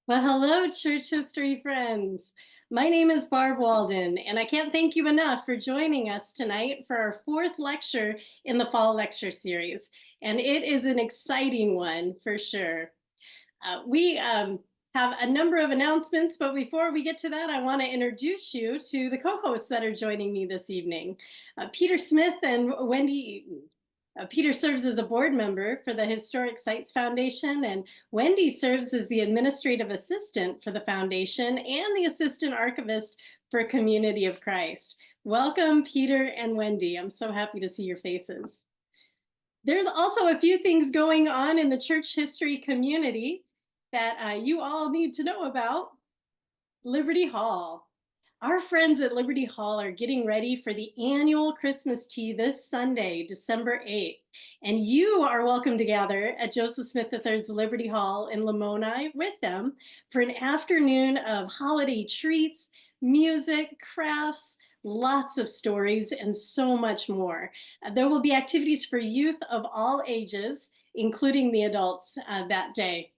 Well, hello, church history friends. My name is Barb Walden, and I can't thank you enough for joining us tonight for our fourth lecture in the fall lecture series. And it is an exciting one for sure. We have a number of announcements, but before we get to that, I want to introduce you to the co-hosts that are joining me this evening. Peter Smith and Wendy Eaton. Peter serves as a board member for the Historic Sites Foundation, and Wendy serves as the administrative assistant for the foundation and the assistant archivist for Community of Christ. Welcome, Peter and Wendy. I'm so happy to see your faces. There's also a few things going on in the church history community that you all need to know about. Liberty Hall. Our friends at Liberty Hall are getting ready for the annual Christmas tea this Sunday, December 8th. And you are welcome to gather at Joseph Smith III's Liberty Hall in Lamoni with them for an afternoon of holiday treats, music, crafts, lots of stories, and so much more. There will be activities for youth of all ages, including the adults that day.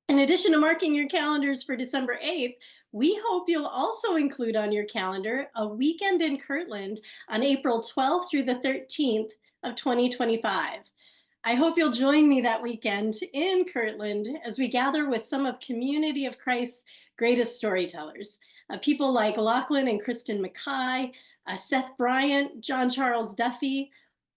In addition to marking your calendars for December 8th, we hope you'll also include on your calendar a weekend in Kirtland on April 12th through the 13th of 2025. I hope you'll join me that weekend in Kirtland as we gather with some of Community of Christ's greatest storytellers. People like Lachlan and Kristen Mackay, Seth Bryant, John Charles Duffy,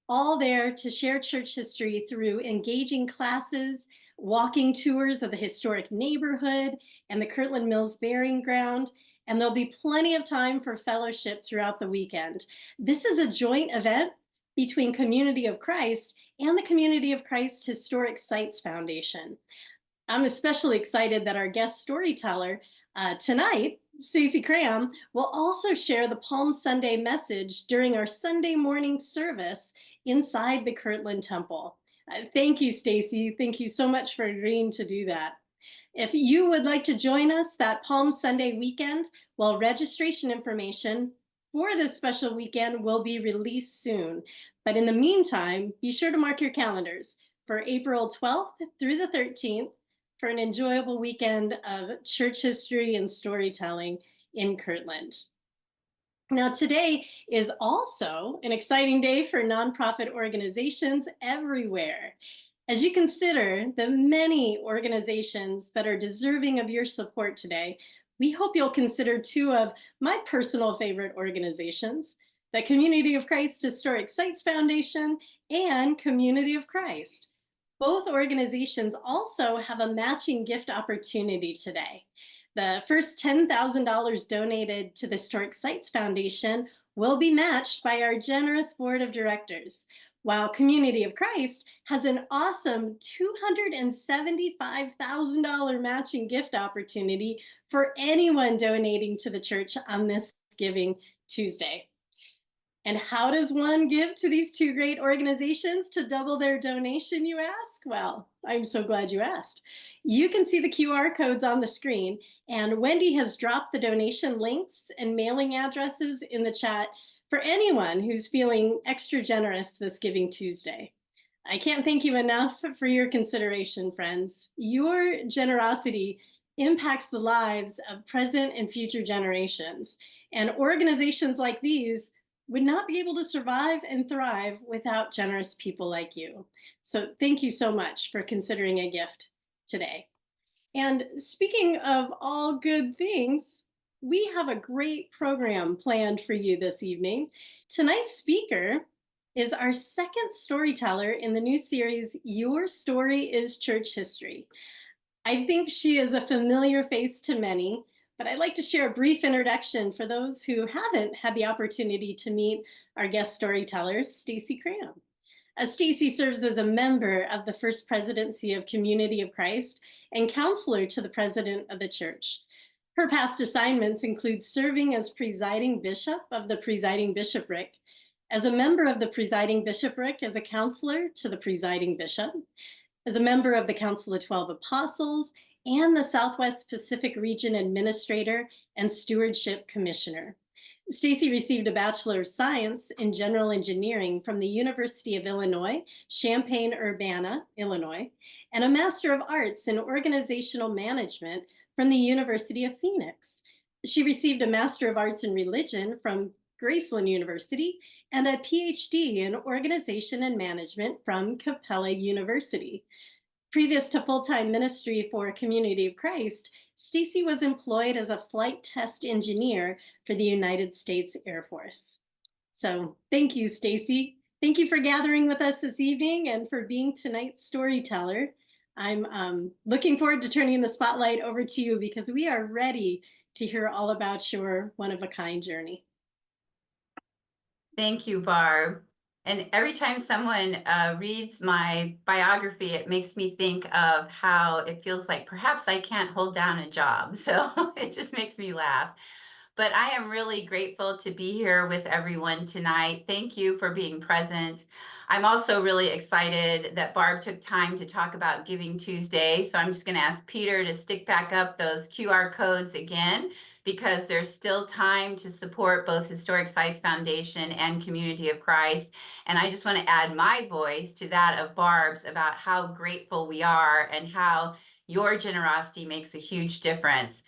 all there to share church history through engaging classes, walking tours of the historic neighborhood and the Kirtland Mills Burying Ground, and there'll be plenty of time for fellowship throughout the weekend. This is a joint event between Community of Christ and the Community of Christ Historic Sites Foundation. I'm especially excited that our guest storyteller tonight, Stassi Cramm, will also share the Palm Sunday message during our Sunday morning service inside the Kirtland Temple. Thank you, Stassi. Thank you so much for agreeing to do that. If you would like to join us that Palm Sunday weekend, well, registration information for this special weekend will be released soon. But in the meantime, be sure to mark your calendars for April 12th through the 13th for an enjoyable weekend of church history and storytelling in Kirtland. Now, today is also an exciting day for nonprofit organizations everywhere. As you consider the many organizations that are deserving of your support today, we hope you'll consider two of my personal favorite organizations, the Community of Christ Historic Sites Foundation and Community of Christ. Both organizations also have a matching gift opportunity today. The first $10,000 donated to the Historic Sites Foundation will be matched by our generous board of directors, while Community of Christ has an awesome $275,000 matching gift opportunity for anyone donating to the church on this Giving Tuesday. And how does one give to these two great organizations to double their donation, you ask? Well, I'm so glad you asked. You can see the QR codes on the screen, and Wendy has dropped the donation links and mailing addresses in the chat for anyone who's feeling extra generous this Giving Tuesday. I can't thank you enough for your consideration, friends. Your generosity impacts the lives of present and future generations, and organizations like these would not be able to survive and thrive without generous people like you. So thank you so much for considering a gift today. And speaking of all good things, we have a great program planned for you this evening. Tonight's speaker is our second storyteller in the new series, Your Story is Church History. I think she is a familiar face to many, but I'd like to share a brief introduction for those who haven't had the opportunity to meet our guest storytellers, Stassi Cramm. Stassi serves as a member of the First Presidency of Community of Christ and counselor to the President of the Church. Her past assignments include serving as presiding bishop of the presiding bishopric, as a member of the presiding bishopric, as a counselor to the presiding bishop, as a member of the Council of 12 Apostles, and the Southwest Pacific Region Administrator and Stewardship Commissioner. Stassi received a Bachelor of Science in General Engineering from the University of Illinois, Champaign-Urbana, Illinois, and a Master of Arts in Organizational Management from the University of Phoenix. She received a Master of Arts in Religion from Graceland University and a PhD in Organization and Management from Capella University. Previous to full-time ministry for Community of Christ, Stassi was employed as a flight test engineer for the United States Air Force. So thank you, Stassi. Thank you for gathering with us this evening and for being tonight's storyteller. I'm looking forward to turning the spotlight over to you because we are ready to hear all about your one-of-a-kind journey. Thank you, Barb. And every time someone reads my biography, it makes me think of how it feels like perhaps I can't hold down a job. So it just makes me laugh. But I am really grateful to be here with everyone tonight. Thank you for being present. I'm also really excited that Barb took time to talk about Giving Tuesday. So I'm just going to ask Peter to stick back up those QR codes again, because there's still time to support both Historic Sites Foundation and Community of Christ. And I just want to add my voice to that of Barb's about how grateful we are and how your generosity makes a huge difference.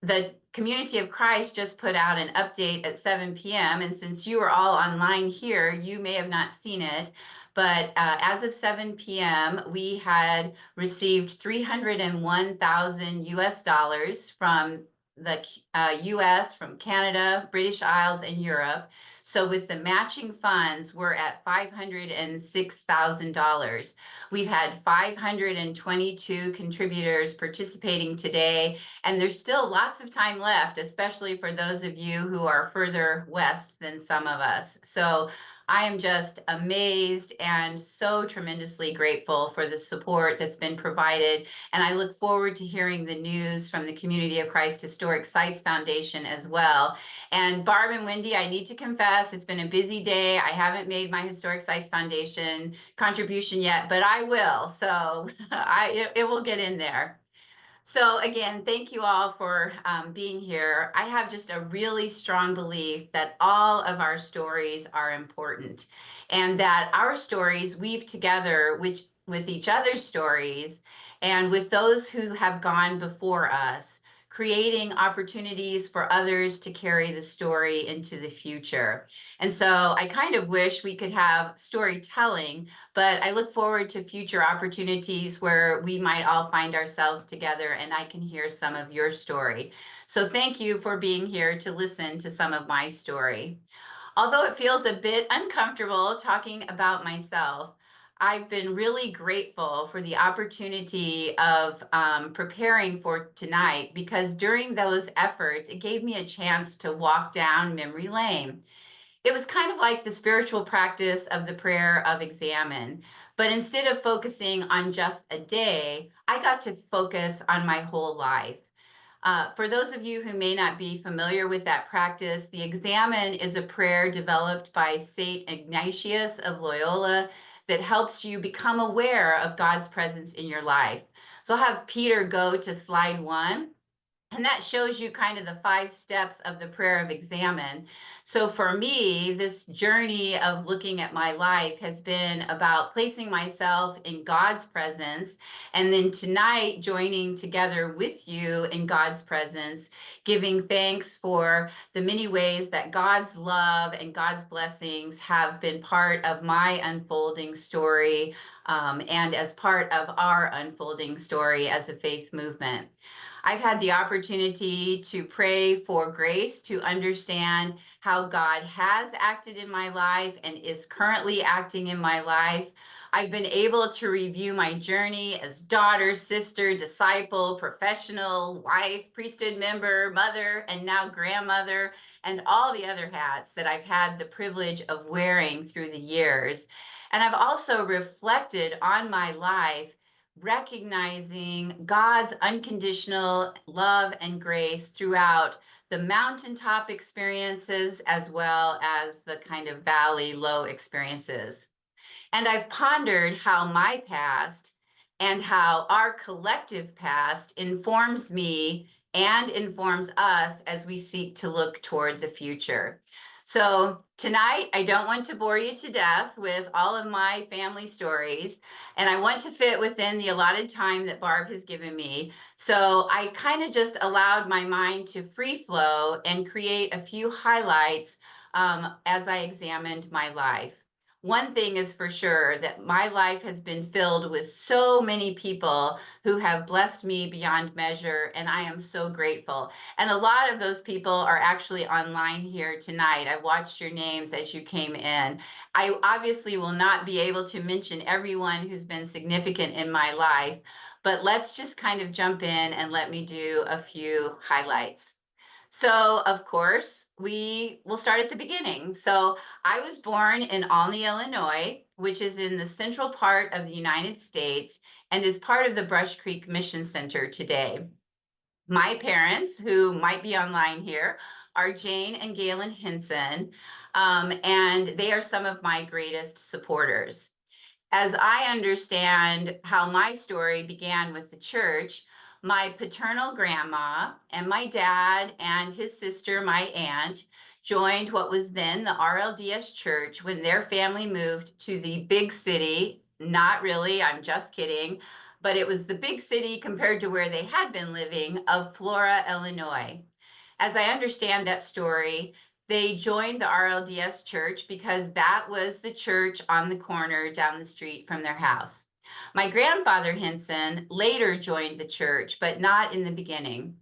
The Community of Christ just put out an update at 7 p.m. And since you are all online here, you may have not seen it. But as of 7 p.m., we had received 301,000 US dollars from the US, from Canada, British Isles, and Europe. So with the matching funds, we're at $506,000. We've had 522 contributors participating today, and there's still lots of time left, especially for those of you who are further west than some of us. So I am just amazed and so tremendously grateful for the support that's been provided. And I look forward to hearing the news from the Community of Christ Historic Sites Foundation as well. And Barb and Wendy, I need to confess, it's been a busy day. I haven't made my Historic Sites Foundation contribution yet, but I will. So it will get in there. So again, thank you all for being here. I have just a really strong belief that all of our stories are important, and that our stories weave together with each other's stories and with those who have gone before us, creating opportunities for others to carry the story into the future. And so I kind of wish we could have storytelling, but I look forward to future opportunities where we might all find ourselves together and I can hear some of your story. So thank you for being here to listen to some of my story. Although it feels a bit uncomfortable talking about myself, I've been really grateful for the opportunity of preparing for tonight, because during those efforts, it gave me a chance to walk down memory lane. It was kind of like the spiritual practice of the prayer of examine, but instead of focusing on just a day, I got to focus on my whole life. For those of you who may not be familiar with that practice, the examine is a prayer developed by Saint Ignatius of Loyola that helps you become aware of God's presence in your life. So I'll have Peter go to slide 1. And that shows you kind of the 5 steps of the prayer of examine. So for me, this journey of looking at my life has been about placing myself in God's presence. And then tonight, joining together with you in God's presence, giving thanks for the many ways that God's love and God's blessings have been part of my unfolding story, and as part of our unfolding story as a faith movement. I've had the opportunity to pray for grace to understand how God has acted in my life and is currently acting in my life. I've been able to review my journey as daughter, sister, disciple, professional, wife, priesthood member, mother, and now grandmother, and all the other hats that I've had the privilege of wearing through the years. And I've also reflected on my life, recognizing God's unconditional love and grace throughout the mountaintop experiences as well as the kind of valley low experiences. And I've pondered how my past and how our collective past informs me and informs us as we seek to look toward the future. So tonight, I don't want to bore you to death with all of my family stories, and I want to fit within the allotted time that Barb has given me. So I kind of just allowed my mind to free flow and create a few highlights as I examined my life. One thing is for sure that my life has been filled with so many people who have blessed me beyond measure, and I am so grateful. And a lot of those people are actually online here tonight. I watched your names as you came in. I obviously will not be able to mention everyone who's been significant in my life, but let's just kind of jump in and let me do a few highlights. So, of course, we will start at the beginning. So, I was born in Olney, Illinois, which is in the central part of the United States and is part of the Brush Creek Mission Center today. My parents, who might be online here, are Jane and Galen Henson, and they are some of my greatest supporters. As I understand how my story began with the church, my paternal grandma and my dad and his sister, my aunt, joined what was then the RLDS church when their family moved to the big city. Not really, I'm just kidding, but it was the big city compared to where they had been living of Flora, Illinois. As I understand that story, they joined the RLDS church because that was the church on the corner down the street from their house. My grandfather Henson later joined the church, but not in the beginning.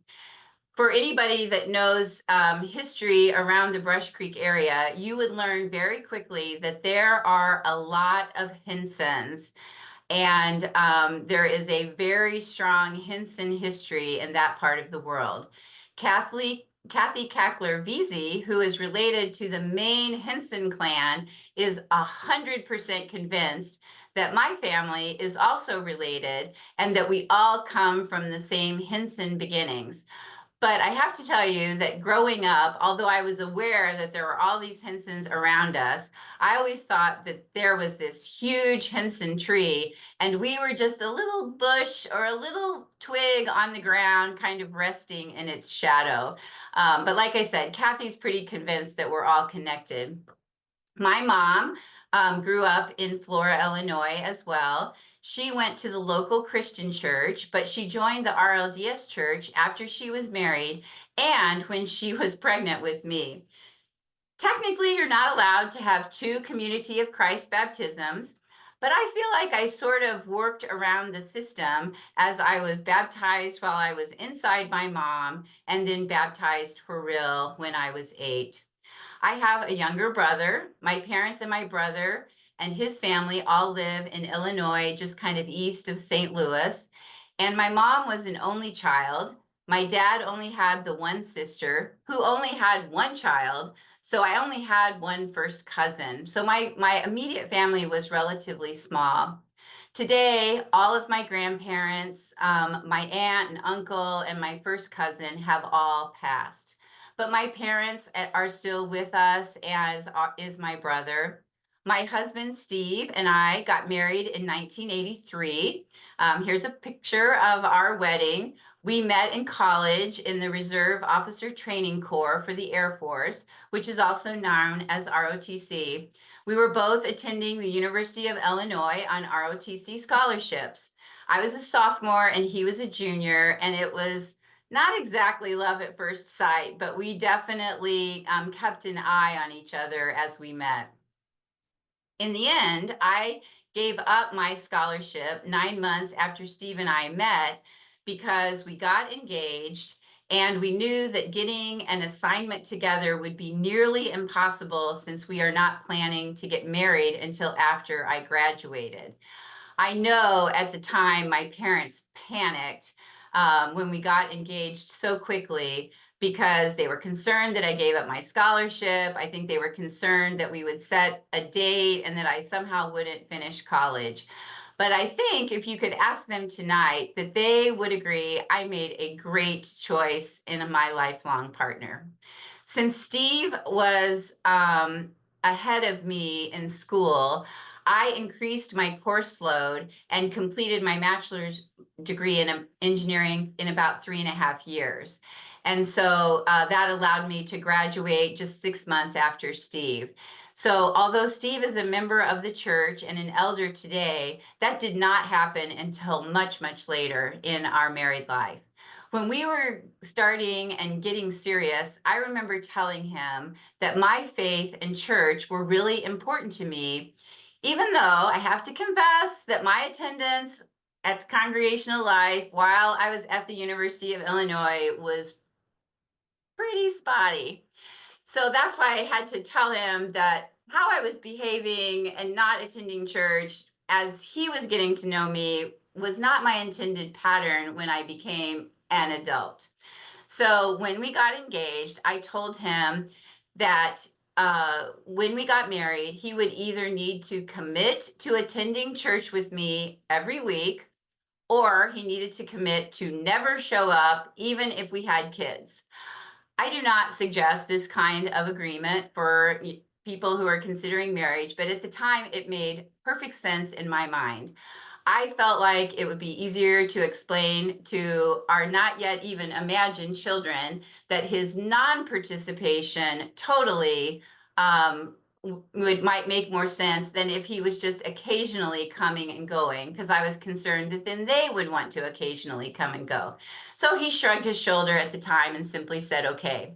For anybody that knows history around the Brush Creek area, you would learn very quickly that there are a lot of Hensons. And there is a very strong Henson history in that part of the world. Kathy Cackler Veazey, who is related to the main Henson clan, is 100% convinced that my family is also related and that we all come from the same Henson beginnings. But I have to tell you that growing up, although I was aware that there were all these Hensons around us, I always thought that there was this huge Henson tree and we were just a little bush or a little twig on the ground, kind of resting in its shadow. But like I said, Kathy's pretty convinced that we're all connected. My mom grew up in Flora, Illinois as well. She went to the local Christian church, but she joined the RLDS church after she was married and when she was pregnant with me. Technically, you're not allowed to have two Community of Christ baptisms, but I feel like I sort of worked around the system as I was baptized while I was inside my mom and then baptized for real when I was 8. I have a younger brother. My parents and my brother and his family all live in Illinois, just kind of east of St. Louis. And my mom was an only child. My dad only had the one sister who only had one child. So I only had one first cousin. So my immediate family was relatively small. Today, all of my grandparents, my aunt and uncle, and my first cousin have all passed. But my parents are still with us, as is my brother. My husband, Steve, and I got married in 1983. Here's a picture of our wedding. We met in college in the Reserve Officer Training Corps for the Air Force, which is also known as ROTC. We were both attending the University of Illinois on ROTC scholarships. I was a sophomore and he was a junior, and it was not exactly love at first sight, but we definitely kept an eye on each other as we met. In the end, I gave up my scholarship 9 months after Steve and I met because we got engaged and we knew that getting an assignment together would be nearly impossible since we are not planning to get married until after I graduated. I know at the time my parents panicked when we got engaged so quickly because they were concerned that I gave up my scholarship. I think they were concerned that we would set a date and that I somehow wouldn't finish college. But I think if you could ask them tonight, that they would agree I made a great choice in my lifelong partner. Since Steve was ahead of me in school, I increased my course load and completed my bachelor's degree in engineering in about 3.5 years. And so that allowed me to graduate just 6 months after Steve. So although Steve is a member of the church and an elder today, that did not happen until much, much later in our married life. When we were starting and getting serious, I remember telling him that my faith and church were really important to me, even though I have to confess that my attendance at congregational life while I was at the University of Illinois was pretty spotty. So that's why I had to tell him that how I was behaving and not attending church as he was getting to know me was not my intended pattern when I became an adult. So when we got engaged, I told him that when we got married, he would either need to commit to attending church with me every week, or he needed to commit to never show up, even if we had kids. I do not suggest this kind of agreement for people who are considering marriage, but at the time it made perfect sense in my mind. I felt like it would be easier to explain to our not yet even imagined children that his non-participation totally might make more sense than if he was just occasionally coming and going, because I was concerned that then they would want to occasionally come and go. So he shrugged his shoulder at the time and simply said, okay.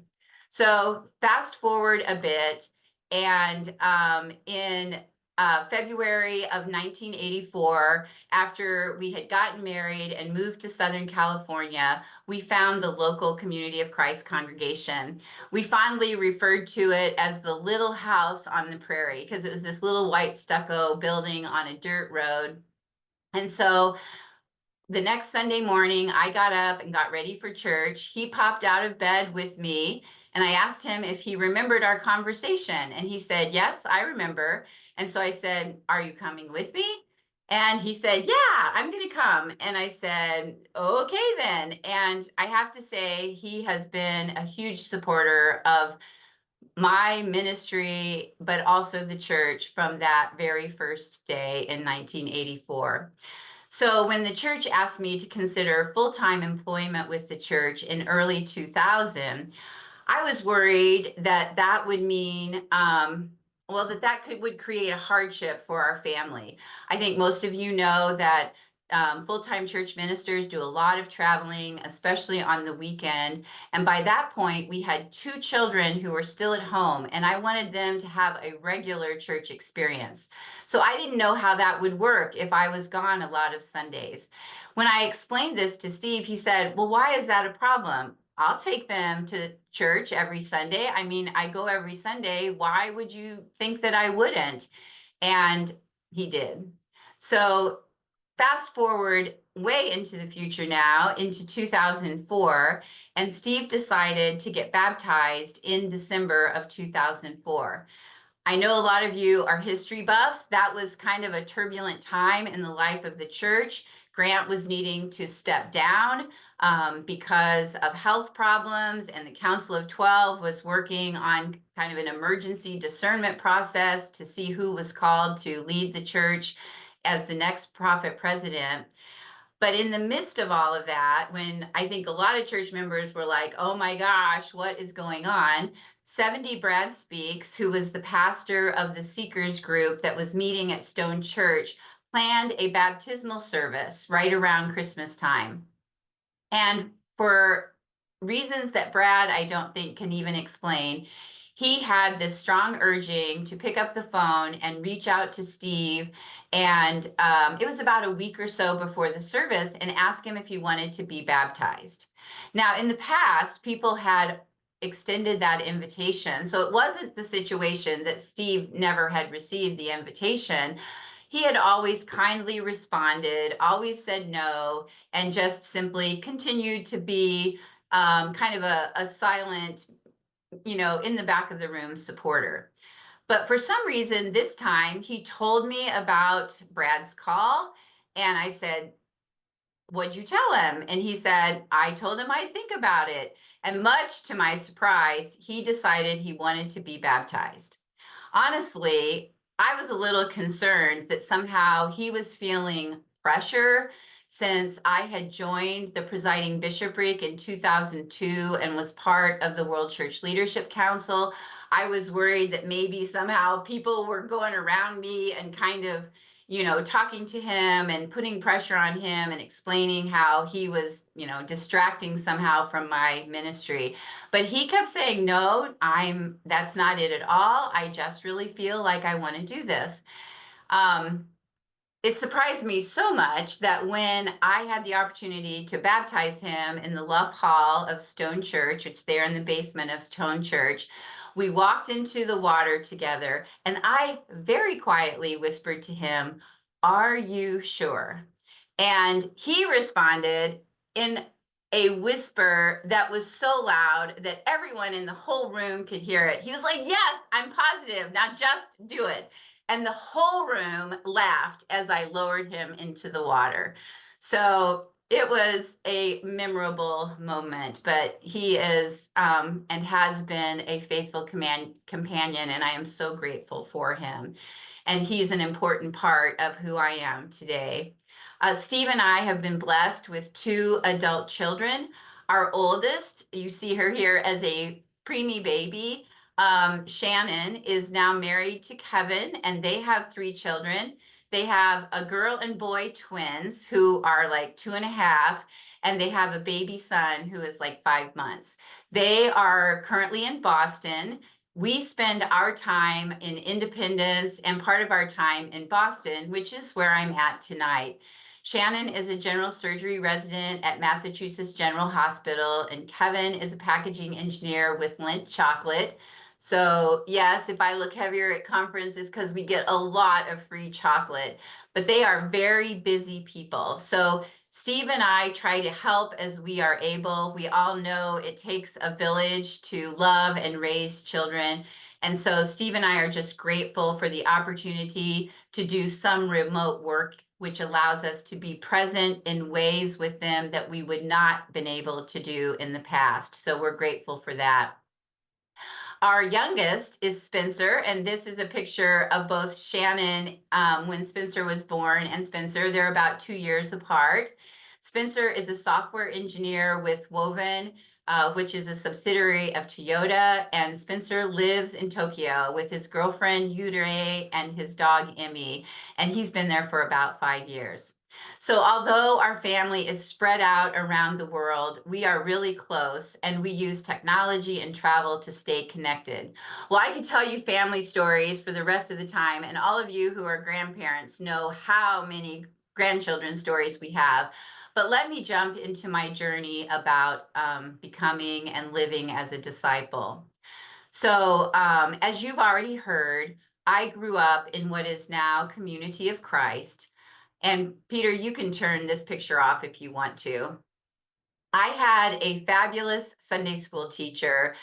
So fast forward a bit, and in February of 1984, after we had gotten married and moved to Southern California, we found the local Community of Christ congregation. We fondly referred to it as the little house on the prairie because it was this little white stucco building on a dirt road. And so the next Sunday morning, I got up and got ready for church. He popped out of bed with me, and I asked him if he remembered our conversation. And he said, yes, I remember. And so I said, are you coming with me? And he said, yeah, I'm going to come. And I said, okay, then. And I have to say, he has been a huge supporter of my ministry, but also the church from that very first day in 1984. So when the church asked me to consider full-time employment with the church in early 2000, I was worried that that would mean, well, would create a hardship for our family. I think most of you know that full-time church ministers do a lot of traveling, especially on the weekend. And by that point, we had 2 children who were still at home, and I wanted them to have a regular church experience. So I didn't know how that would work if I was gone a lot of Sundays. When I explained this to Steve, he said, well, why is that a problem? I'll take them to church every Sunday. I mean, I go every Sunday. Why would you think that I wouldn't? And he did. So fast forward way into the future now, into 2004, and Steve decided to get baptized in December of 2004. I know a lot of you are history buffs. That was kind of a turbulent time in the life of the church. Grant was needing to step down because of health problems, and the Council of 12 was working on kind of an emergency discernment process to see who was called to lead the church as the next prophet president. But in the midst of all of that, when I think a lot of church members were like, oh my gosh, what is going on? 70 Brad Speaks, who was the pastor of the Seekers group that was meeting at Stone Church, planned a baptismal service right around Christmas time. And for reasons that Brad, I don't think, can even explain, he had this strong urging to pick up the phone and reach out to Steve. And it was about a week or so before the service, and ask him if he wanted to be baptized. Now, in the past, people had extended that invitation. So it wasn't the situation that Steve never had received the invitation. He had always kindly responded, always said no, and just simply continued to be kind of a silent, in the back of the room supporter. But for some reason, this time he told me about Brad's call, and I said, what'd you tell him? And he said, I told him I'd think about it. And much to my surprise, he decided he wanted to be baptized. Honestly, I was a little concerned that somehow he was feeling pressure since I had joined the presiding bishopric in 2002 and was part of the World Church Leadership Council. I was worried that maybe somehow people were going around me and kind of, talking to him and putting pressure on him and explaining how he was, distracting somehow from my ministry. But he kept saying, no, that's not it at all. I just really feel like I want to do this. Um, it surprised me so much that when I had the opportunity to baptize him in the Luff Hall of Stone Church, it's there in the basement of Stone Church, we walked into the water together, and I very quietly whispered to him, "Are you sure?" And he responded in a whisper that was so loud that everyone in the whole room could hear it. He was like, "Yes, I'm positive. Now just do it." And the whole room laughed as I lowered him into the water. So it was a memorable moment, but he is and has been a faithful companion, and I am so grateful for him. And he's an important part of who I am today. Steve and I have been blessed with two adult children. Our oldest, you see her here as a preemie baby. Shannon is now married to Kevin, and they have three children. They have a girl and boy twins who are like 2.5, and they have a baby son who is like 5 months. They are currently in Boston. We spend our time in Independence and part of our time in Boston, which is where I'm at tonight. Shannon is a general surgery resident at Massachusetts General Hospital, and Kevin is a packaging engineer with Lindt Chocolate. So yes, if I look heavier at conferences, because we get a lot of free chocolate, but they are very busy people. So Steve and I try to help as we are able. We all know it takes a village to love and raise children. And so Steve and I are just grateful for the opportunity to do some remote work, which allows us to be present in ways with them that we would not been able to do in the past. So we're grateful for that. Our youngest is Spencer, and this is a picture of both Shannon when Spencer was born and Spencer. They're about 2 years apart. Spencer is a software engineer with Woven, which is a subsidiary of Toyota, and Spencer lives in Tokyo with his girlfriend Yurei and his dog Emmy, and he's been there for about 5 years. So although our family is spread out around the world, we are really close, and we use technology and travel to stay connected. Well, I could tell you family stories for the rest of the time, and all of you who are grandparents know how many grandchildren stories we have. But let me jump into my journey about becoming and living as a disciple. So as you've already heard, I grew up in what is now Community of Christ. And Peter, you can turn this picture off if you want to. I had a fabulous Sunday school teacher,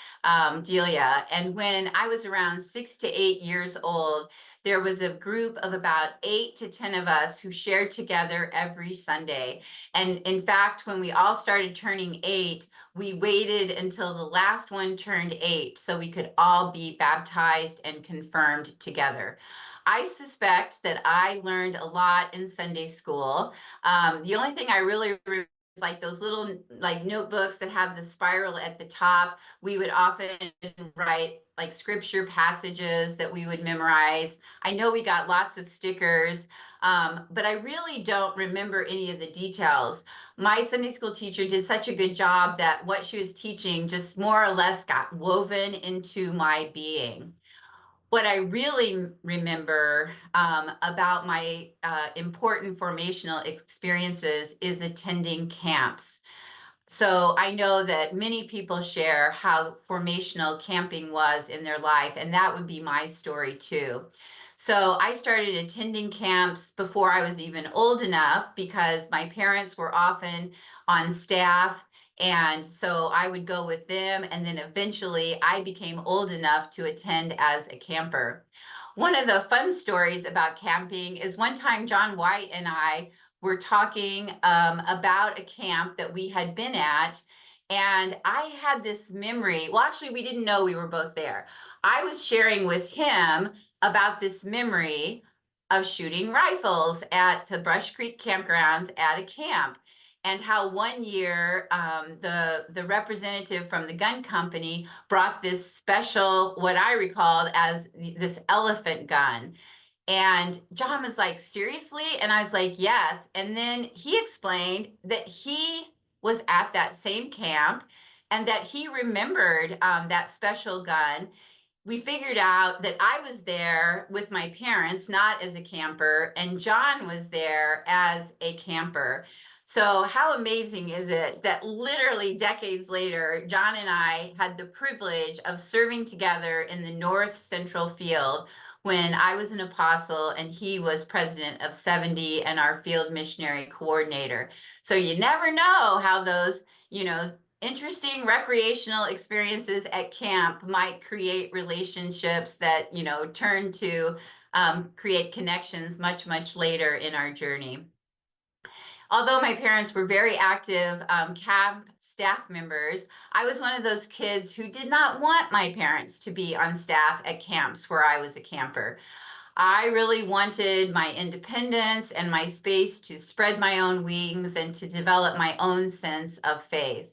Delia, and when I was around 6 to 8 years old, there was a group of about 8 to 10 of us who shared together every Sunday. And in fact, when we all started turning 8, we waited until the last one turned 8 so we could all be baptized and confirmed together. I suspect that I learned a lot in Sunday school. The only thing I really like those little like notebooks that have the spiral at the top. We would often write like scripture passages that we would memorize. I know we got lots of stickers, but I really don't remember any of the details. My Sunday school teacher did such a good job that what she was teaching just more or less got woven into my being. What I really remember about my important formational experiences is attending camps. So I know that many people share how formational camping was in their life, and that would be my story too. So I started attending camps before I was even old enough because my parents were often on staff. And so I would go with them, and then eventually I became old enough to attend as a camper. One of the fun stories about camping is one time John White and I were talking about a camp that we had been at. And I had this memory. Well, actually, we didn't know we were both there. I was sharing with him about this memory of shooting rifles at the Brush Creek campgrounds at a camp, and how one year the representative from the gun company brought this special, what I recalled as this elephant gun. And John was like, seriously? And I was like, yes. And then he explained that he was at that same camp and that he remembered that special gun. We figured out that I was there with my parents, not as a camper, and John was there as a camper. So, how amazing is it that literally decades later, John and I had the privilege of serving together in the North Central Field when I was an apostle and he was president of 70 and our field missionary coordinator. So, you never know how those, interesting recreational experiences at camp might create relationships that turn to create connections much later in our journey. Although my parents were very active camp staff members, I was one of those kids who did not want my parents to be on staff at camps where I was a camper. I really wanted my independence and my space to spread my own wings and to develop my own sense of faith.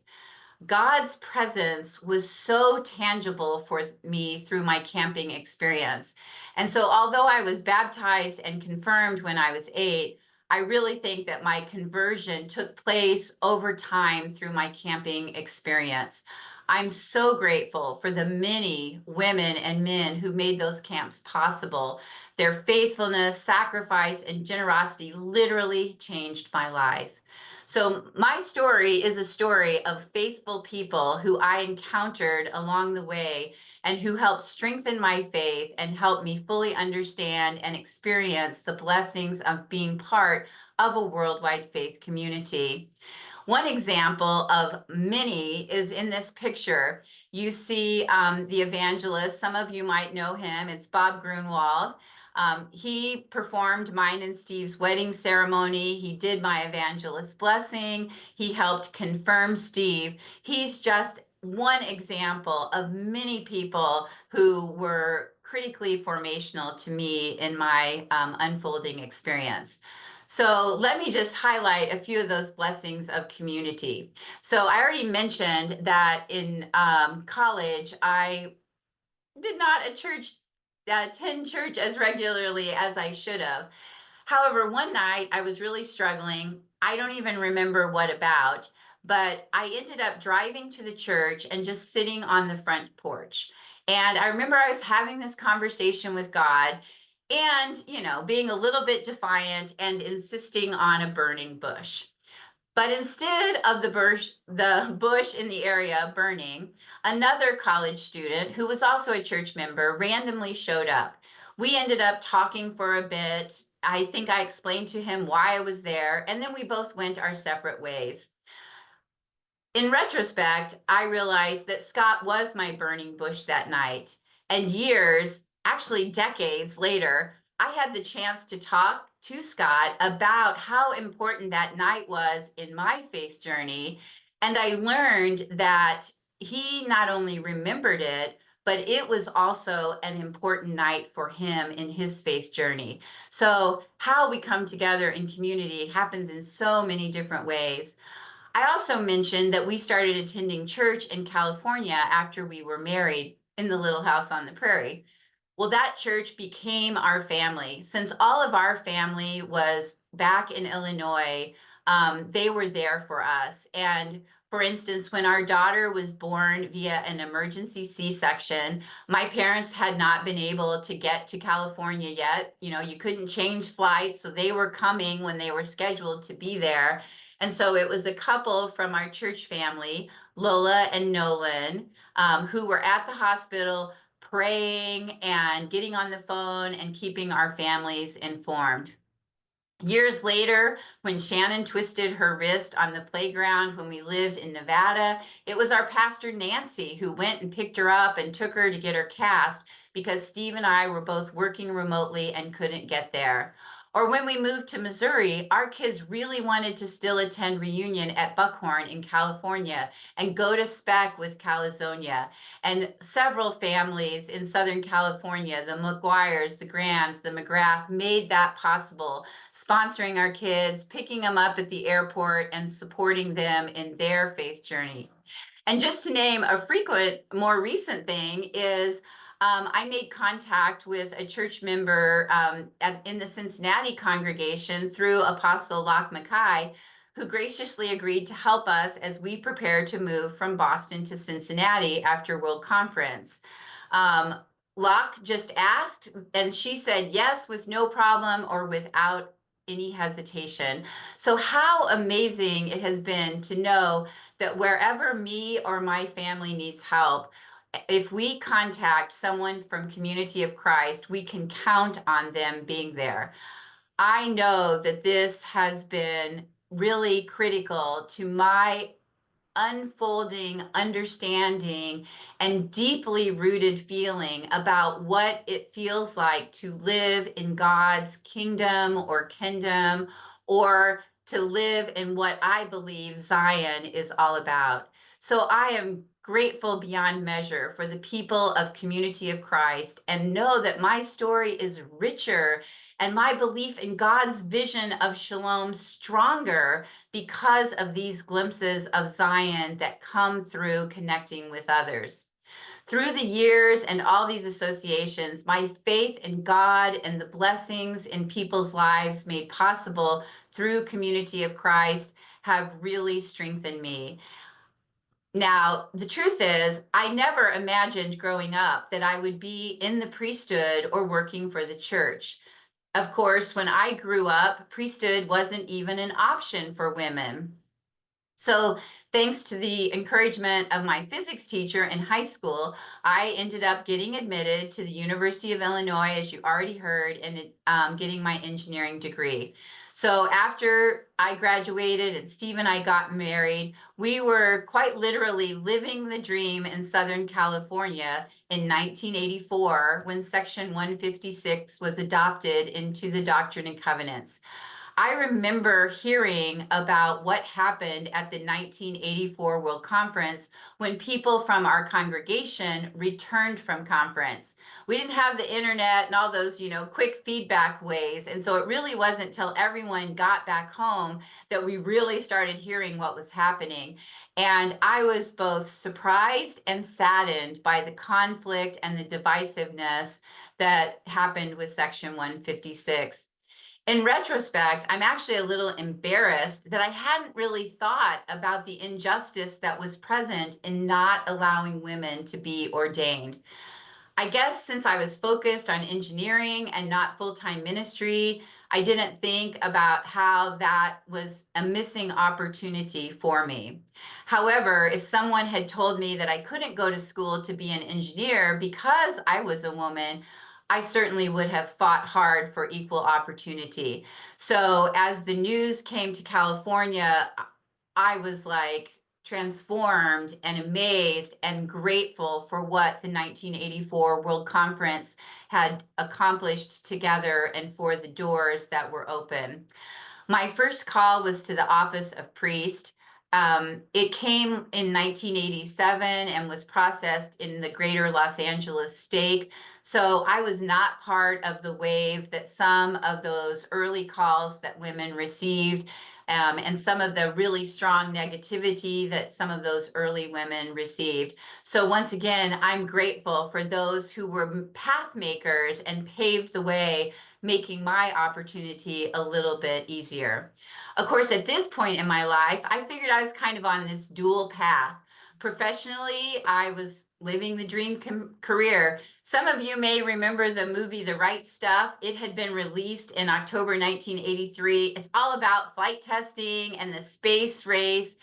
God's presence was so tangible for me through my camping experience. And so, although I was baptized and confirmed when I was 8, I really think that my conversion took place over time through my camping experience. I'm so grateful for the many women and men who made those camps possible. Their faithfulness, sacrifice, and generosity literally changed my life. So, my story is a story of faithful people who I encountered along the way and who helped strengthen my faith and help me fully understand and experience the blessings of being part of a worldwide faith community. One example of many is in this picture. You see the evangelist. Some of you might know him. It's Bob Grunwald. He performed mine and Steve's wedding ceremony. He did my evangelist blessing. He helped confirm Steve. He's just one example of many people who were critically formational to me in my unfolding experience. So let me just highlight a few of those blessings of community. So I already mentioned that in college, I did not attend church as regularly as I should have. However, one night I was really struggling. I don't even remember what about, but I ended up driving to the church and just sitting on the front porch. And I remember I was having this conversation with God and, being a little bit defiant and insisting on a burning bush. But instead of the bush in the area burning, another college student who was also a church member randomly showed up. We ended up talking for a bit. I think I explained to him why I was there, and then we both went our separate ways. In retrospect, I realized that Scott was my burning bush that night. And years, actually decades later, I had the chance to talk to Scott about how important that night was in my faith journey. And I learned that he not only remembered it, but it was also an important night for him in his faith journey. So, how we come together in community happens in so many different ways. I also mentioned that we started attending church in California after we were married in the little house on the prairie. Well, that church became our family. Since all of our family was back in Illinois, they were there for us. And for instance, when our daughter was born via an emergency C-section, my parents had not been able to get to California yet. You couldn't change flights, so they were coming when they were scheduled to be there. And so it was a couple from our church family, Lola and Nolan, who were at the hospital praying and getting on the phone and keeping our families informed. Years later, when Shannon twisted her wrist on the playground when we lived in Nevada, it was our pastor Nancy who went and picked her up and took her to get her cast because Steve and I were both working remotely and couldn't get there. Or when we moved to Missouri, our kids really wanted to still attend reunion at Buckhorn in California and go to spec with Calizonia. And several families in Southern California, the McGuires, the Grands, the McGrath, made that possible, sponsoring our kids, picking them up at the airport, and supporting them in their faith journey. And just to name a frequent, more recent thing is I made contact with a church member in the Cincinnati congregation through Apostle Locke Mackay, who graciously agreed to help us as we prepare to move from Boston to Cincinnati after World Conference. Locke just asked, and she said yes with no problem or without any hesitation. So how amazing it has been to know that wherever me or my family needs help, if we contact someone from Community of Christ, we can count on them being there. I know that this has been really critical to my unfolding understanding and deeply rooted feeling about what it feels like to live in God's kingdom or kingdom, or to live in what I believe Zion is all about. So I am grateful beyond measure for the people of Community of Christ, and know that my story is richer and my belief in God's vision of shalom stronger because of these glimpses of Zion that come through connecting with others. Through the years and all these associations, my faith in God and the blessings in people's lives made possible through Community of Christ have really strengthened me. Now, the truth is, I never imagined growing up that I would be in the priesthood or working for the church. Of course, when I grew up, priesthood wasn't even an option for women. So thanks to the encouragement of my physics teacher in high school, I ended up getting admitted to the University of Illinois, as you already heard, and getting my engineering degree. So after I graduated and Steve and I got married, we were quite literally living the dream in Southern California in 1984 when Section 156 was adopted into the Doctrine and Covenants. I remember hearing about what happened at the 1984 World Conference when people from our congregation returned from conference. We didn't have the internet and all those, quick feedback ways. And so it really wasn't till everyone got back home that we really started hearing what was happening. And I was both surprised and saddened by the conflict and the divisiveness that happened with Section 156. In retrospect, I'm actually a little embarrassed that I hadn't really thought about the injustice that was present in not allowing women to be ordained. I guess since I was focused on engineering and not full-time ministry, I didn't think about how that was a missing opportunity for me. However, if someone had told me that I couldn't go to school to be an engineer because I was a woman, I certainly would have fought hard for equal opportunity. So as the news came to California, I was like transformed and amazed and grateful for what the 1984 World Conference had accomplished together and for the doors that were open. My first call was to the office of priest. It came in 1987 and was processed in the greater Los Angeles stake. So I was not part of the wave that some of those early calls that women received, and some of the really strong negativity that some of those early women received. So once again, I'm grateful for those who were path makers and paved the way, making my opportunity a little bit easier. Of course, at this point in my life, I figured I was kind of on this dual path. Professionally, I was living the dream career. Some of you may remember the movie The Right Stuff. It had been released in October 1983. It's all about flight testing and the space race.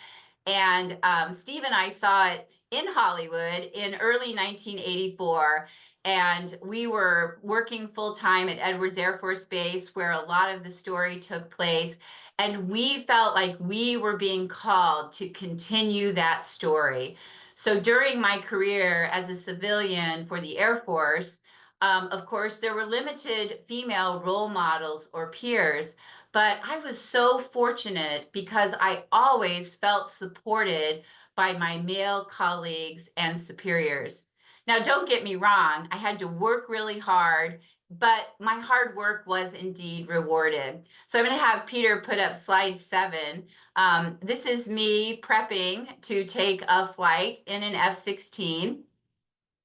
And Steve and I saw it in Hollywood in early 1984. And we were working full time at Edwards Air Force Base, where a lot of the story took place. And we felt like we were being called to continue that story. So during my career as a civilian for the Air Force, Of course, there were limited female role models or peers, but I was so fortunate because I always felt supported by my male colleagues and superiors. Now, don't get me wrong, I had to work really hard, but my hard work was indeed rewarded. So I'm going to have Peter put up slide 7. This is me prepping to take a flight in an F-16.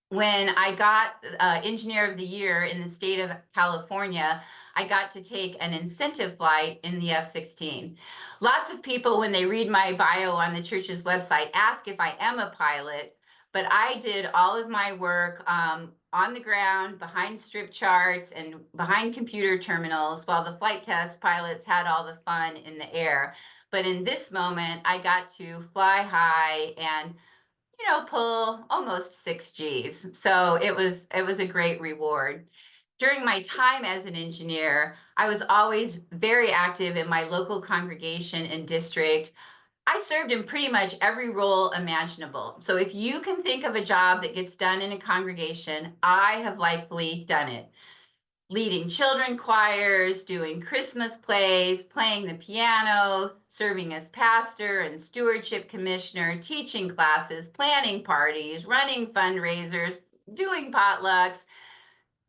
When I got Engineer of the Year in the state of California, I got to take an incentive flight in the F-16. Lots of people, when they read my bio on the church's website, ask if I am a pilot, but I did all of my work on the ground, behind strip charts and behind computer terminals, while the flight test pilots had all the fun in the air. But in this moment, I got to fly high and pull almost 6 Gs. So it was a great reward. During my time as an engineer, I was always very active in my local congregation and district. I served in pretty much every role imaginable. So if you can think of a job that gets done in a congregation, I have likely done it. Leading children choirs, doing Christmas plays, playing the piano, serving as pastor and stewardship commissioner, teaching classes, planning parties, running fundraisers, doing potlucks,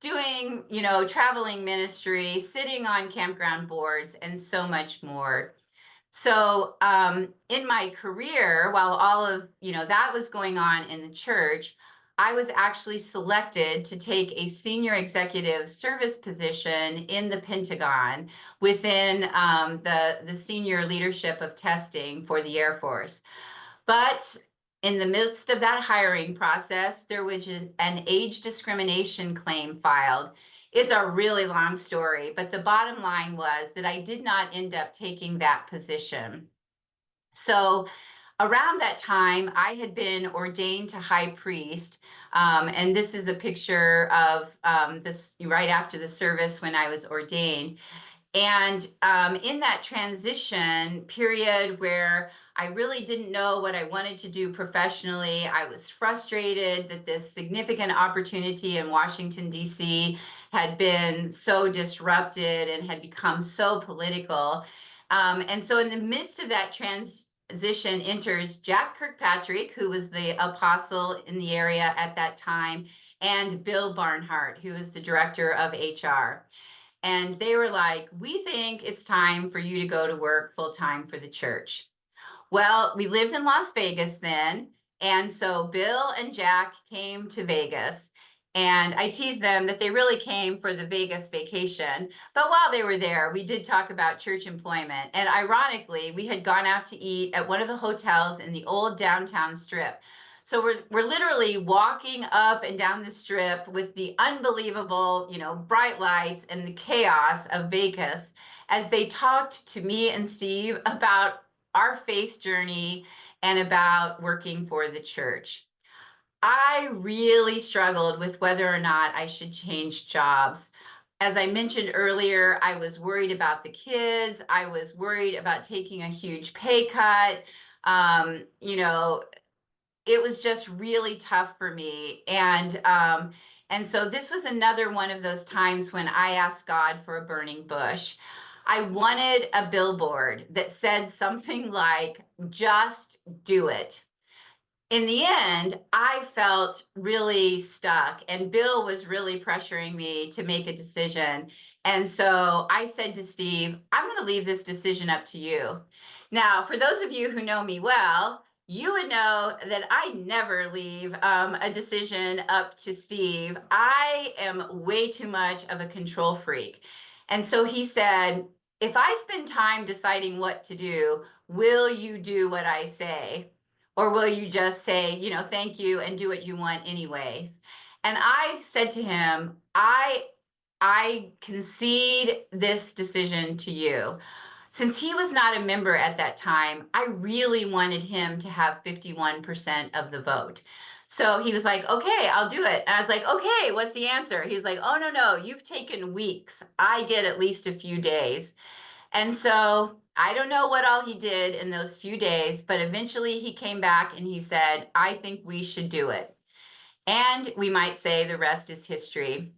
doing, traveling ministry, sitting on campground boards, and so much more. So in my career, while all of that was going on in the church, I was actually selected to take a senior executive service position in the Pentagon within the senior leadership of testing for the Air Force. But in the midst of that hiring process, there was an age discrimination claim filed. It's a really long story, but the bottom line was that I did not end up taking that position. So around that time, I had been ordained to high priest. And this is a picture of this right after the service when I was ordained. And in that transition period where I really didn't know what I wanted to do professionally, I was frustrated that this significant opportunity in Washington, D.C. had been so disrupted and had become so political. And so in the midst of that transition enters Jack Kirkpatrick, who was the apostle in the area at that time, and Bill Barnhart, who was the director of HR. And they were like, we think it's time for you to go to work full time for the church. Well, we lived in Las Vegas then. And so Bill and Jack came to Vegas. And I teased them that they really came for the Vegas vacation. But while they were there, we did talk about church employment. And ironically, we had gone out to eat at one of the hotels in the old downtown strip. So we're literally walking up and down the strip with the unbelievable, bright lights and the chaos of Vegas as they talked to me and Steve about our faith journey and about working for the church. I really struggled with whether or not I should change jobs. As I mentioned earlier, I was worried about the kids. I was worried about taking a huge pay cut. Um, you know, it was just really tough for me. And so this was another one of those times when I asked God for a burning bush. I wanted a billboard that said something like, just do it. In the end, I felt really stuck, and Bill was really pressuring me to make a decision. And so I said to Steve, I'm going to leave this decision up to you. Now, for those of you who know me well, you would know that I never leave a decision up to Steve. I am way too much of a control freak. And so he said, if I spend time deciding what to do, will you do what I say? Or will you just say, thank you and do what you want anyways? And I said to him, I concede this decision to you. Since he was not a member at that time, I really wanted him to have 51% of the vote. So he was like, okay, I'll do it. And I was like, okay, what's the answer? He's like, oh, no, you've taken weeks. I get at least a few days. And so I don't know what all he did in those few days, but eventually he came back and he said, I think we should do it. And we might say the rest is history.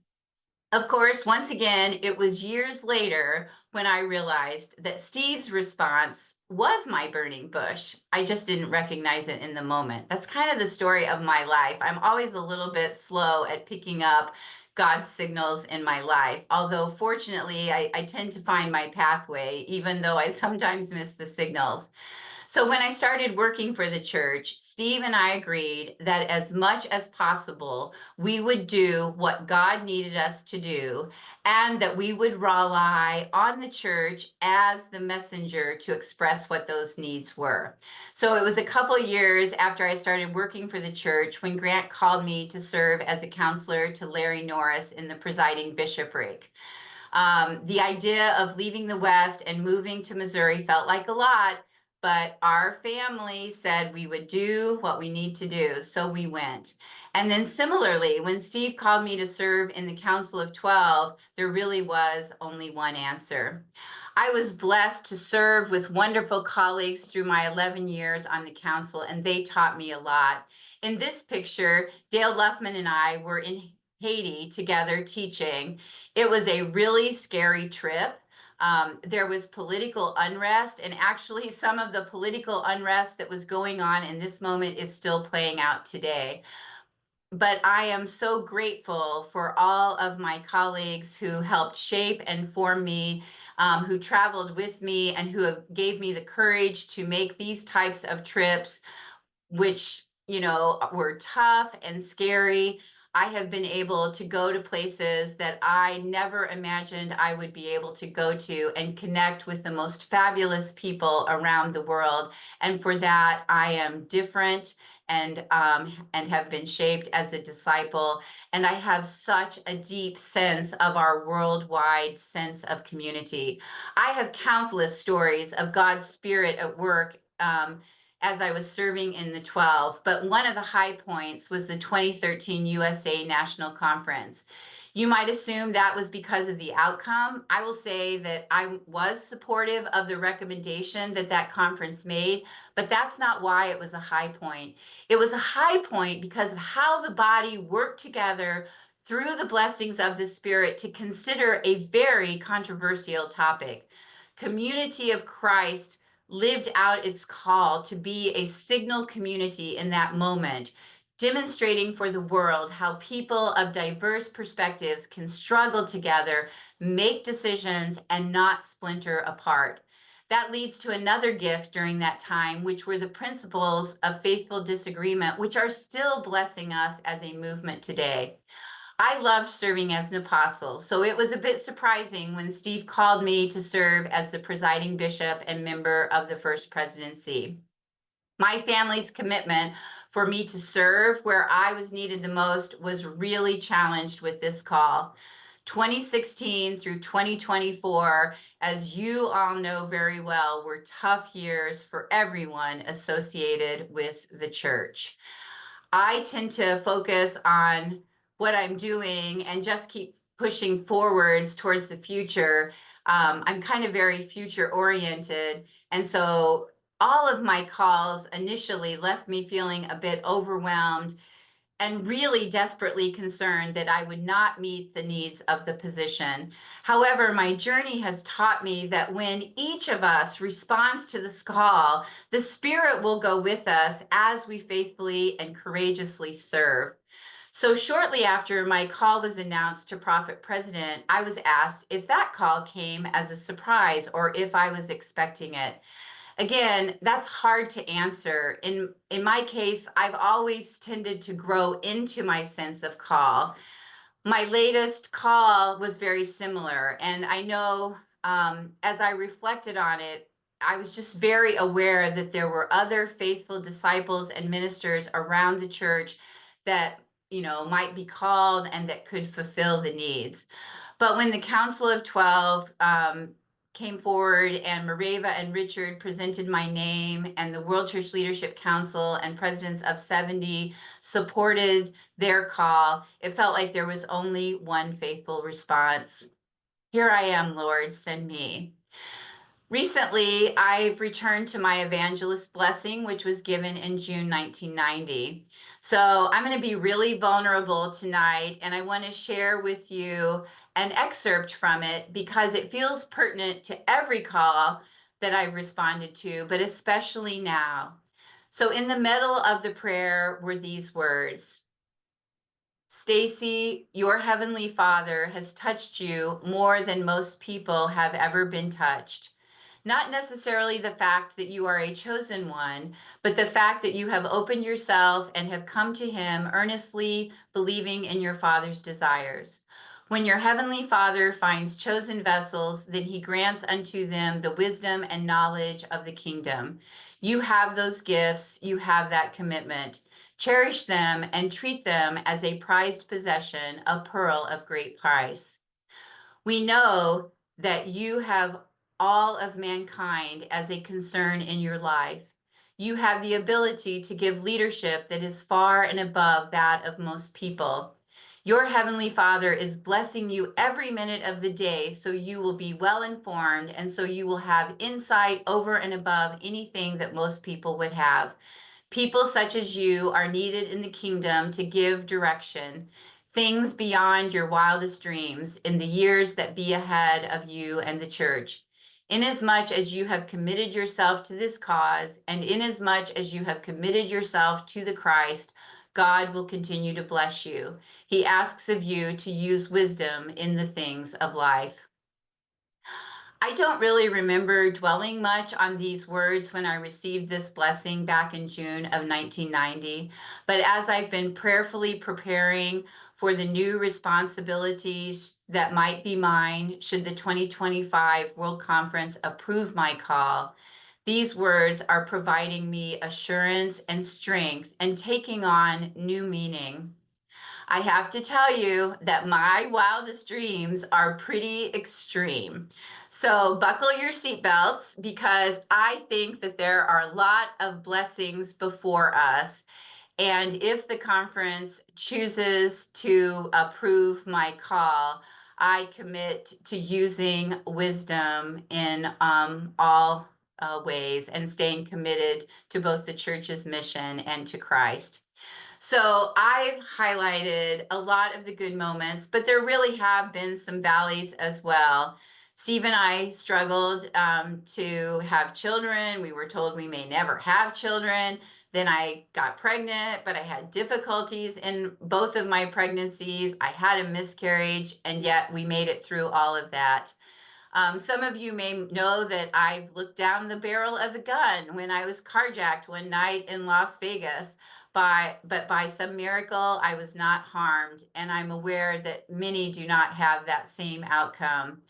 Of course, once again, it was years later when I realized that Steve's response was my burning bush. I just didn't recognize it in the moment. That's kind of the story of my life. I'm always a little bit slow at picking up God's signals in my life. Although, fortunately, I tend to find my pathway, even though I sometimes miss the signals. So when I started working for the church, Steve and I agreed that as much as possible, we would do what God needed us to do, and that we would rely on the church as the messenger to express what those needs were. So it was a couple years after I started working for the church when Grant called me to serve as a counselor to Larry Norris in the presiding bishopric. The idea of leaving the West and moving to Missouri felt like a lot, but our family said we would do what we need to do, so we went. And then similarly, when Steve called me to serve in the Council of 12, there really was only one answer. I was blessed to serve with wonderful colleagues through my 11 years on the council, and they taught me a lot. In this picture, Dale Luffman and I were in Haiti together teaching. It was a really scary trip. There was political unrest, and actually, some of the political unrest that was going on in this moment is still playing out today. But I am so grateful for all of my colleagues who helped shape and form me, who traveled with me, and who have gave me the courage to make these types of trips, which, were tough and scary. I have been able to go to places that I never imagined I would be able to go to and connect with the most fabulous people around the world. And for that, I am different and have been shaped as a disciple. And I have such a deep sense of our worldwide sense of community. I have countless stories of God's Spirit at work as I was serving in the 12, but one of the high points was the 2013 USA National Conference. You might assume that was because of the outcome. I will say that I was supportive of the recommendation that that conference made, but that's not why it was a high point. It was a high point because of how the body worked together through the blessings of the Spirit to consider a very controversial topic. Community of Christ lived out its call to be a signal community in that moment, demonstrating for the world how people of diverse perspectives can struggle together, make decisions, and not splinter apart. That leads to another gift during that time, which were the principles of faithful disagreement, which are still blessing us as a movement today. I loved serving as an apostle, so it was a bit surprising when Steve called me to serve as the presiding bishop and member of the First Presidency. My family's commitment for me to serve where I was needed the most was really challenged with this call. 2016 through 2024, as you all know very well, were tough years for everyone associated with the church. I tend to focus on what I'm doing and just keep pushing forwards towards the future. I'm kind of very future oriented. And so all of my calls initially left me feeling a bit overwhelmed and really desperately concerned that I would not meet the needs of the position. However, my journey has taught me that when each of us responds to this call, the Spirit will go with us as we faithfully and courageously serve. So shortly after my call was announced to Prophet President, I was asked if that call came as a surprise or if I was expecting it. Again, that's hard to answer. In my case, I've always tended to grow into my sense of call. My latest call was very similar, and I know as I reflected on it, I was just very aware that there were other faithful disciples and ministers around the church that might be called and that could fulfill the needs. But when the Council of 12 came forward and Mareva and Richard presented my name, and the World Church Leadership Council and presidents of 70 supported their call, it felt like there was only one faithful response. Here I am, Lord, send me. Recently, I've returned to my evangelist blessing, which was given in June 1990. So I'm going to be really vulnerable tonight, and I want to share with you an excerpt from it because it feels pertinent to every call that I've responded to, but especially now. So in the middle of the prayer were these words: Stassi, your Heavenly Father has touched you more than most people have ever been touched. Not necessarily the fact that you are a chosen one, but the fact that you have opened yourself and have come to Him earnestly believing in your Father's desires. When your Heavenly Father finds chosen vessels, then He grants unto them the wisdom and knowledge of the kingdom. You have those gifts, you have that commitment. Cherish them and treat them as a prized possession, a pearl of great price. We know that you have all of mankind as a concern in your life. You have the ability to give leadership that is far and above that of most people. Your Heavenly Father is blessing you every minute of the day so you will be well informed and so you will have insight over and above anything that most people would have. People such as you are needed in the kingdom to give direction, things beyond your wildest dreams in the years that be ahead of you and the church. Inasmuch as you have committed yourself to this cause, and inasmuch as you have committed yourself to the Christ, God will continue to bless you. He asks of you to use wisdom in the things of life. I don't really remember dwelling much on these words when I received this blessing back in June of 1990. But as I've been prayerfully preparing for the new responsibilities that might be mine should the 2025 World Conference approve my call, these words are providing me assurance and strength and taking on new meaning. I have to tell you that my wildest dreams are pretty extreme. So buckle your seatbelts because I think that there are a lot of blessings before us. And if the conference chooses to approve my call, I commit to using wisdom in all ways and staying committed to both the church's mission and to Christ. So I've highlighted a lot of the good moments, but there really have been some valleys as well. Steve and I struggled to have children. We were told we may never have children. Then I got pregnant, but I had difficulties in both of my pregnancies. I had a miscarriage, and yet we made it through all of that. Some of you may know that I've looked down the barrel of a gun when I was carjacked one night in Las Vegas. But by some miracle, I was not harmed, and I'm aware that many do not have that same outcome.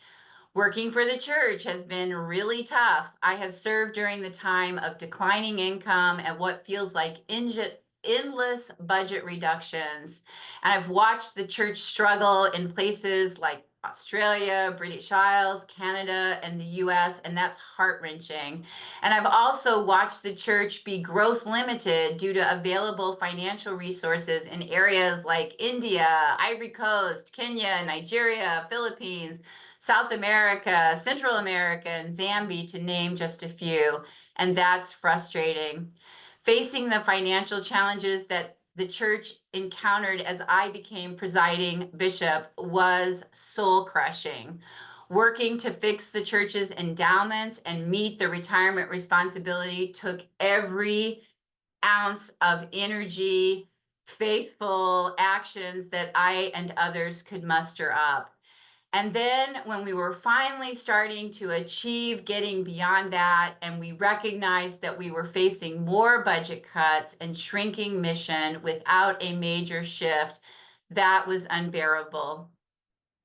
Working for the church has been really tough. I have served during the time of declining income and what feels like endless budget reductions. And I've watched the church struggle in places like Australia, British Isles, Canada, and the US, and that's heart-wrenching. And I've also watched the church be growth limited due to available financial resources in areas like India, Ivory Coast, Kenya, Nigeria, Philippines, South America, Central America, and Zambia, to name just a few. And that's frustrating. Facing the financial challenges that the church encountered as I became presiding bishop was soul crushing. Working to fix the church's endowments and meet the retirement responsibility took every ounce of energy, faithful actions that I and others could muster up. And then when we were finally starting to achieve getting beyond that, and we recognized that we were facing more budget cuts and shrinking mission without a major shift, that was unbearable.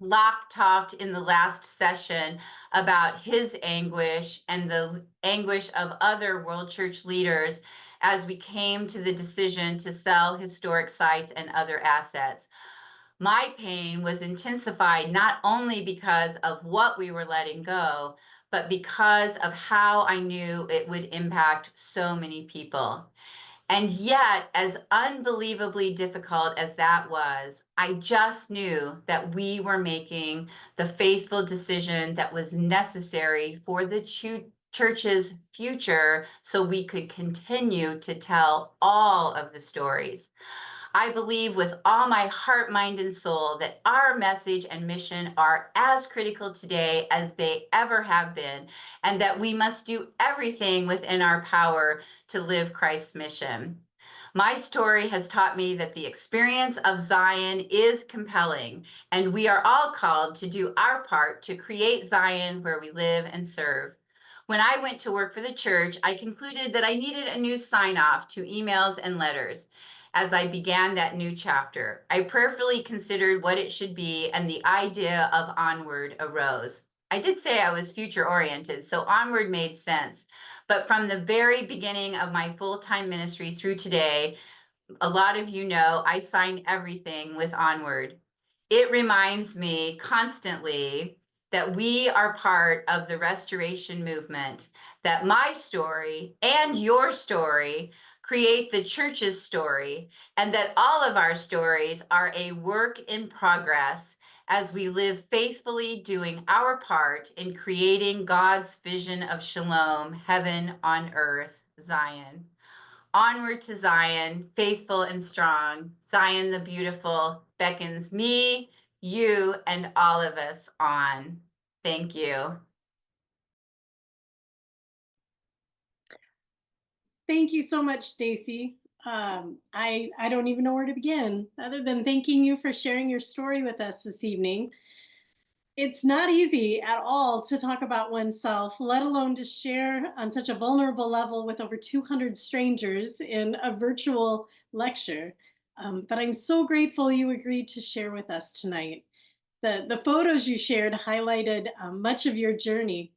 Locke talked in the last session about his anguish and the anguish of other World Church leaders as we came to the decision to sell historic sites and other assets. My pain was intensified not only because of what we were letting go, but because of how I knew it would impact so many people. And yet, as unbelievably difficult as that was, I just knew that we were making the faithful decision that was necessary for the church's future so we could continue to tell all of the stories. I believe with all my heart, mind, and soul that our message and mission are as critical today as they ever have been, and that we must do everything within our power to live Christ's mission. My story has taught me that the experience of Zion is compelling, and we are all called to do our part to create Zion where we live and serve. When I went to work for the church, I concluded that I needed a new sign off to emails and letters. As I began that new chapter, I prayerfully considered what it should be, and the idea of Onward arose. I did say I was future oriented, so Onward made sense. But from the very beginning of my full-time ministry through today, a lot of you know I sign everything with Onward. It reminds me constantly that we are part of the restoration movement, that my story and your story create the church's story, and that all of our stories are a work in progress as we live faithfully doing our part in creating God's vision of shalom, heaven on earth, Zion. Onward to Zion, faithful and strong. Zion the beautiful beckons me, you, and all of us on. Thank you. Thank you so much, Stacy. I don't even know where to begin other than thanking you for sharing your story with us this evening. It's not easy at all to talk about oneself, let alone to share on such a vulnerable level with over 200 strangers in a virtual lecture. But I'm so grateful you agreed to share with us tonight. The photos you shared highlighted much of your journey,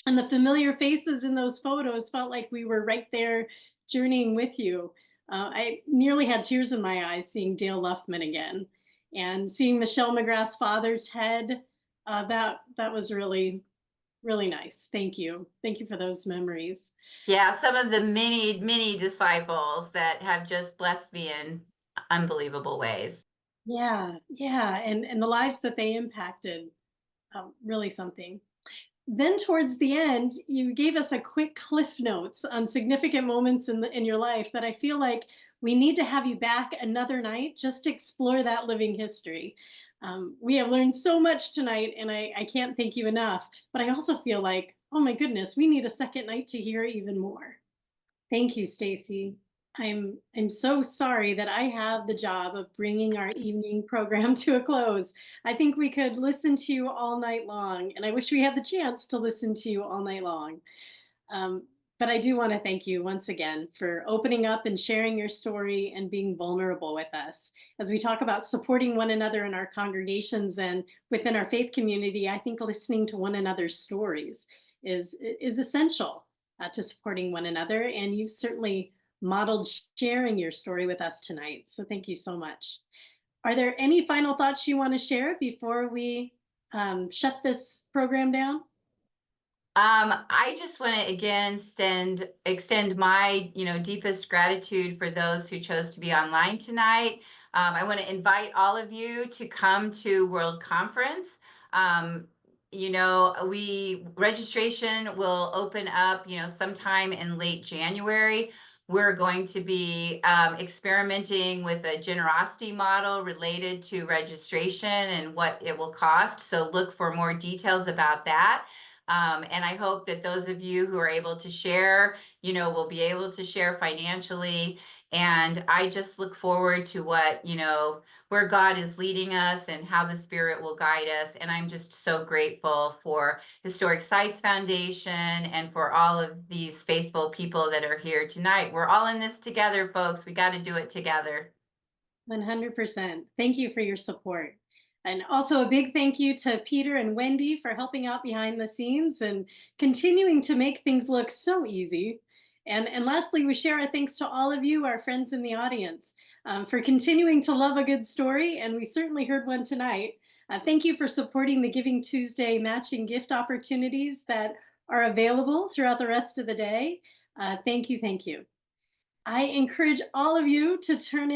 and the familiar faces in those photos felt like we were right there journeying with you. I nearly had tears in my eyes seeing Dale Luffman again, and seeing Michelle McGrath's father, Ted. That was really, really nice. Thank you for those memories. Yeah, some of the many, many disciples that have just blessed me in unbelievable ways. Yeah, yeah, and the lives that they impacted, really something. Then towards the end, you gave us a quick cliff notes on significant moments in your life that I feel like we need to have you back another night just to explore that living history. We have learned so much tonight, and I can't thank you enough. But I also feel like, oh my goodness, we need a second night to hear even more. Thank you, Stacy. I'm so sorry that I have the job of bringing our evening program to a close. I think we could listen to you all night long, and I wish we had the chance to listen to you all night long. Um, but I do want to thank you once again for opening up and sharing your story and being vulnerable with us. As we talk about supporting one another in our congregations and within our faith community, I think listening to one another's stories is essential to supporting one another. And you've certainly modeled sharing your story with us tonight. So thank you so much. Are there any final thoughts you want to share before we shut this program down? I just want to again extend my, deepest gratitude for those who chose to be online tonight. I want to invite all of you to come to World Conference. We registration will open up, sometime in late January. We're going to be experimenting with a generosity model related to registration and what it will cost. So look for more details about that. And I hope that those of you who are able to share, will be able to share financially. And I just look forward to what, where God is leading us and how the Spirit will guide us. And I'm just so grateful for Historic Sites Foundation and for all of these faithful people that are here tonight. We're all in this together, folks. We got to do it together. 100%. Thank you for your support. And also a big thank you to Peter and Wendy for helping out behind the scenes and continuing to make things look so easy. And lastly, we share our thanks to all of you, our friends in the audience, for continuing to love a good story. And we certainly heard one tonight. Thank you for supporting the Giving Tuesday matching gift opportunities that are available throughout the rest of the day. Thank you, thank you. I encourage all of you to tune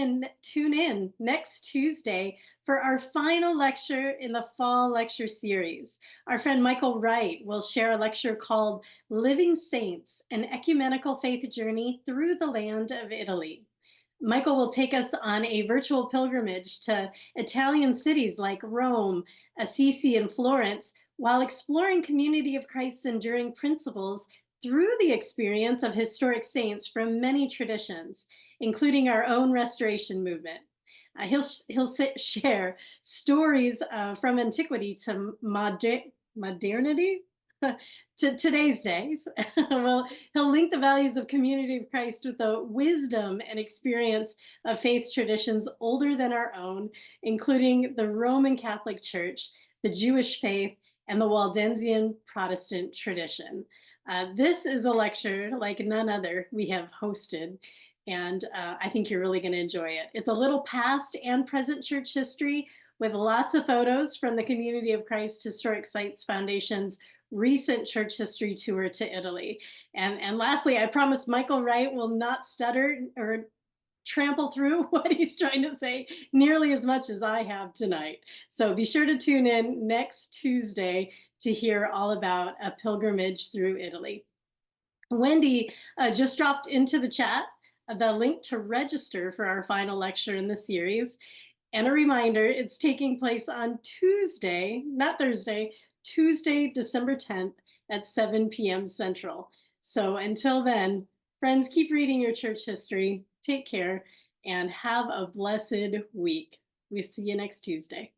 in next Tuesday for our final lecture in the fall lecture series. Our friend Michael Wright will share a lecture called Living Saints, an Ecumenical Faith Journey Through the Land of Italy. Michael will take us on a virtual pilgrimage to Italian cities like Rome, Assisi, and Florence, while exploring Community of Christ's enduring principles through the experience of historic saints from many traditions, including our own restoration movement. Share stories from antiquity to modernity, to today's days. Well, he'll link the values of Community of Christ with the wisdom and experience of faith traditions older than our own, including the Roman Catholic Church, the Jewish faith, and the Waldensian Protestant tradition. This is a lecture like none other we have hosted, and I think you're really going to enjoy it. It's a little past and present church history with lots of photos from the Community of Christ Historic Sites Foundation's recent church history tour to Italy. And lastly, I promise Michael Wright will not stutter or trample through what he's trying to say nearly as much as I have tonight. So be sure to tune in next Tuesday to hear all about a pilgrimage through Italy. Wendy just dropped into the chat the link to register for our final lecture in the series. And a reminder, it's taking place on Tuesday, not Thursday, Tuesday, December 10th at 7 p.m. Central. So until then, friends, keep reading your church history. Take care and have a blessed week. We see you next Tuesday.